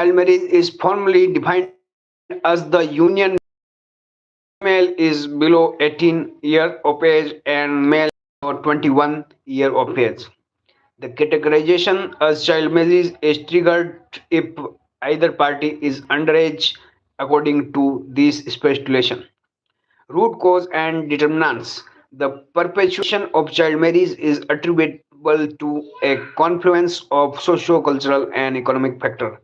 Child marriage is formally defined as the union female is below 18 years of age and male below 21 years of age. The categorization as child marriage is triggered if either party is underage according to this speculation. Root cause and determinants. The perpetuation of child marriage is attributable to a confluence of socio-cultural and economic factors.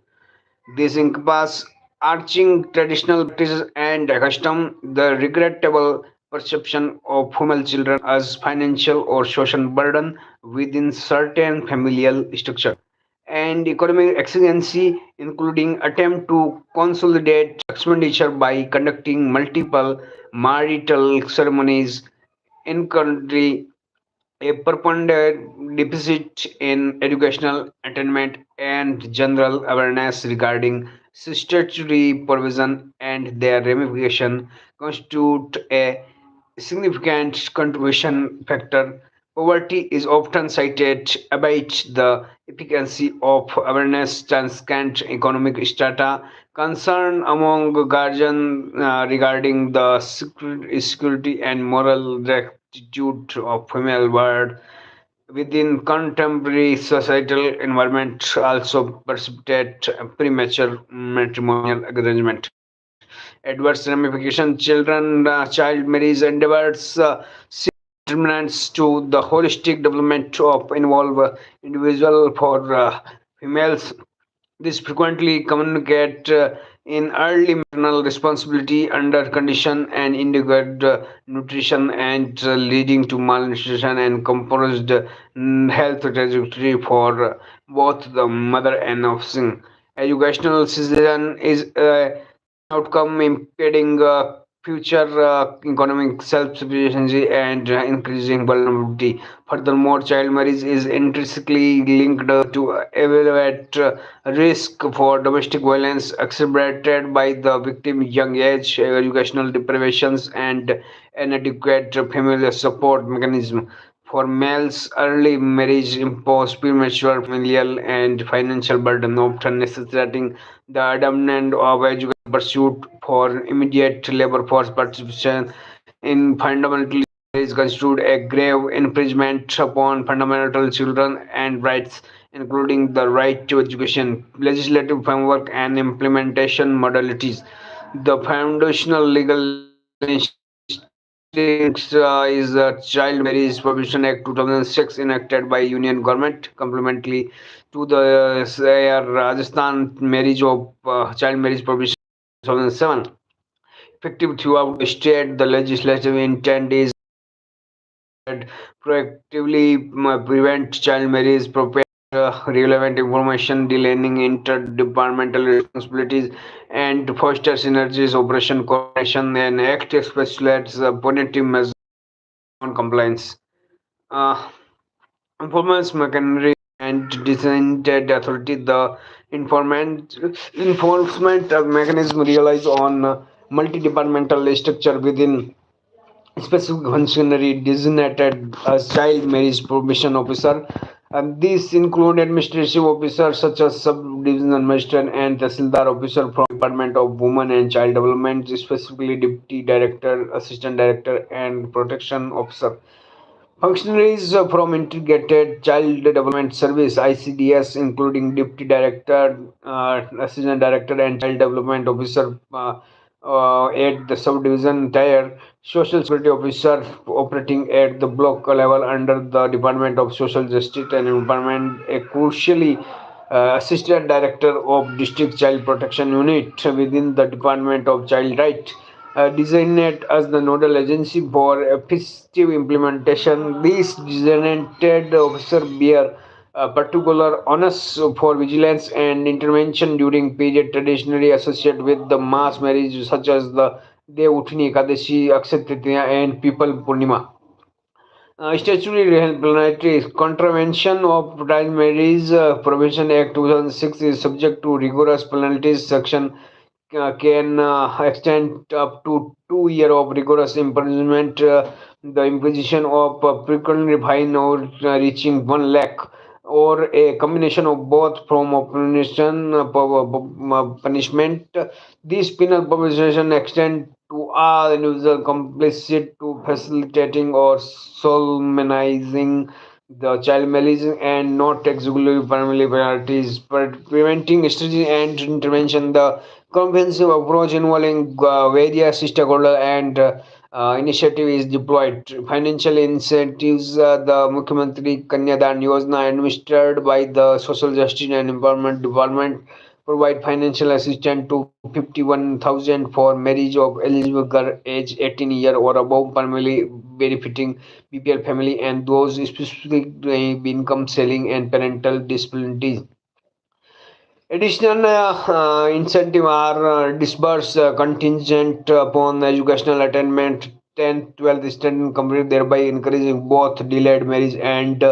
This encompasses arching traditional practices and custom, the regrettable perception of female children as financial or social burden within certain familial structure, and economic exigency, including attempt to consolidate expenditure by conducting multiple marital ceremonies in country, a profound deficit in educational attainment and general awareness regarding statutory provision and their ramification constitute a significant contribution factor. Poverty is often cited about the efficacy of awareness transcend economic strata. Concern among guardians regarding the security and moral rectitude of female birth within contemporary societal environment also precipitate premature matrimonial arrangement. Adverse ramification: children, child marriage endeavors determinants to the holistic development of involve individual for females. This frequently communicate in early maternal responsibility under condition and inadequate nutrition and leading to malnutrition and compromised health trajectory for both the mother and offspring. Educational citizen is outcome impeding future economic self-sufficiency and increasing vulnerability. Furthermore, child marriage is intrinsically linked to elevate risk for domestic violence exacerbated by the victim's young age, educational deprivations, and inadequate familial support mechanism. For males, early marriage imposes premature familial and financial burden, often necessitating the abandonment of education pursuit for immediate labor force participation in fundamental marriage constitute a grave infringement upon fundamental children and rights, including the right to education, legislative framework, and implementation modalities. The foundational legal instincts is the Child Marriage Prohibition Act 2006 enacted by Union Government, complementary to the Rajasthan Marriage of Child Marriage Prohibition 2007. Effective throughout the state, the legislative intent is proactively prevent child marriage, prepare relevant information, delaying interdepartmental responsibilities, and foster synergies, operation coordination, and act specialized punitive measures on compliance. Uh, Performance mechanism and designated authority. The enforcement mechanism relies on multi-departmental structure within specific functionary designated as child marriage probation officer. And these include administrative officers such as subdivision magistrate and tahsildar officer from Department of Women and Child Development, specifically deputy director, assistant director, and protection officer. Functionaries from Integrated Child Development Service (ICDS), including Deputy Director, Assistant Director, and Child Development Officer at the subdivision tier, Social Security Officer operating at the block level under the Department of Social Justice and Environment, a crucially Assistant Director of District Child Protection Unit within the Department of Child Rights, designate as the nodal agency for effective implementation. These designated officers bear particular onus for vigilance and intervention during periods traditionally associated with the mass marriage, such as the Dev Uthini Ekadashi, Akshay Tritiya, and People Purnima. Statutory penalties. Contravention of Child Marriage Prevention Act 2006 is subject to rigorous penalties. Section can extend up to 2 years of rigorous imprisonment, the imposition of pecuniary fine or reaching 1 lakh. or a combination of both from opposition punishment. These penal provisions extend to all individuals complicit to facilitating or solemnizing the child marriage and not exclusively family priorities, but preventing strategy and intervention. The comprehensive approach involving various stakeholders and initiative is deployed. Financial incentives, the Mukhyamantri Kanyadan Yojana administered by the Social Justice and Empowerment Department provide financial assistance to 51,000 for marriage of eligible girl age 18 year or above, primarily benefiting BPL family and those specific income selling and parental disabilities. Additional incentive are disbursed contingent upon educational attainment, 10th, 12th standard complete, thereby encouraging both delayed marriage and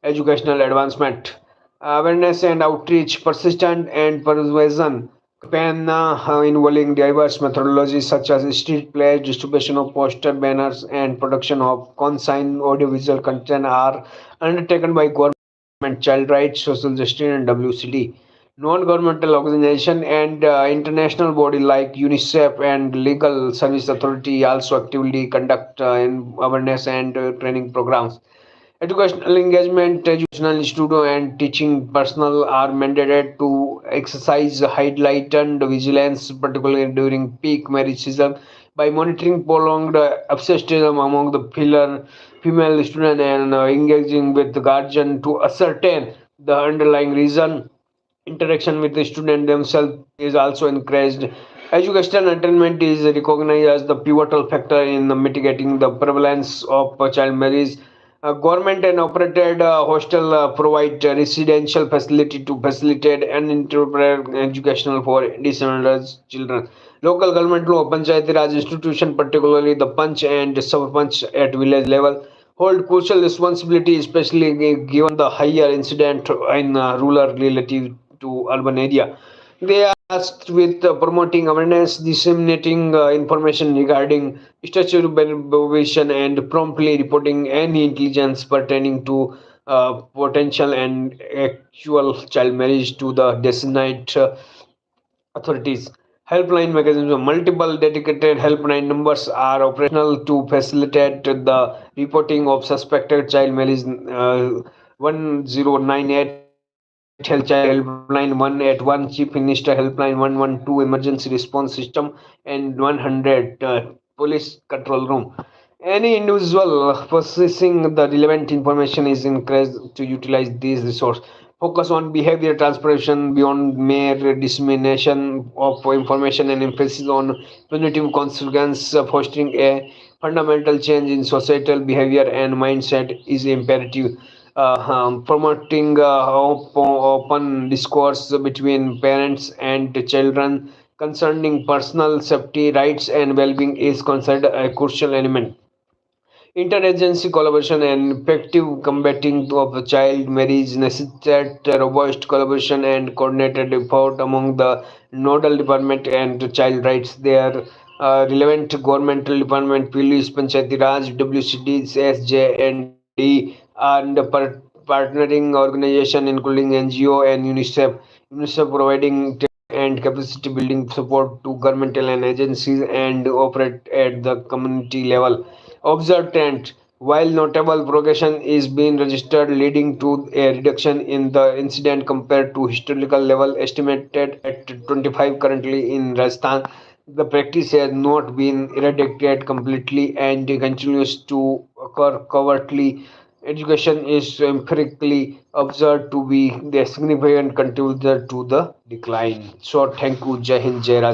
educational advancement. Awareness and outreach, persistent and persuasion campaign involving diverse methodologies such as street plays, distribution of poster banners, and production of consigned audiovisual content are undertaken by government, child rights, social justice, and WCD. Non-governmental organization and international body like UNICEF and Legal Service Authority also actively conduct awareness and training programs. Educational engagement, educational studio and teaching personnel are mandated to exercise heightened vigilance, particularly during peak marriage season, by monitoring prolonged absenteeism among the female student and engaging with the guardian to ascertain the underlying reason. Interaction with the student themselves is also encouraged. Educational attainment is recognized as the pivotal factor in mitigating the prevalence of child marriage. Government and operated hostel provide residential facility to facilitate and interpret educational for disadvantaged children. Local government law, Panchayati Raj institution, particularly the Panch and Sub-Panch at village level, hold crucial responsibility, especially given the higher incident in rural relative to urban area. They are tasked with promoting awareness, disseminating information regarding statutory provision, and promptly reporting any intelligence pertaining to potential and actual child marriage to the designated authorities. Helpline mechanism. Multiple dedicated helpline numbers are operational to facilitate the reporting of suspected child marriage. 1098 Health Child Helpline 181, Chief Minister Helpline 112, Emergency Response System, and 100 Police Control Room. Any individual possessing the relevant information is encouraged to utilize these resources. Focus on behavior transformation beyond mere dissemination of information and emphasis on positive consequence. Fostering a fundamental change in societal behavior and mindset is imperative. Promoting open discourse between parents and children concerning personal safety, rights, and well-being is considered a crucial element. Interagency collaboration and effective combating of child marriage necessitate robust collaboration and coordinated effort among the nodal department and child rights. Their relevant governmental department, police, Panchayati Raj, WCD, SJ, and and partnering organization including NGO and UNICEF. UNICEF providing and capacity building support to governmental and agencies and operate at the community level. Observed trend. While notable progression is being registered leading to a reduction in the incident compared to historical level estimated at 25 currently in Rajasthan, the practice has not been eradicated completely and continues to occur covertly. Education is empirically observed to be the significant contributor to the decline. So thank you, Jai Hind, Jai Rajasthan.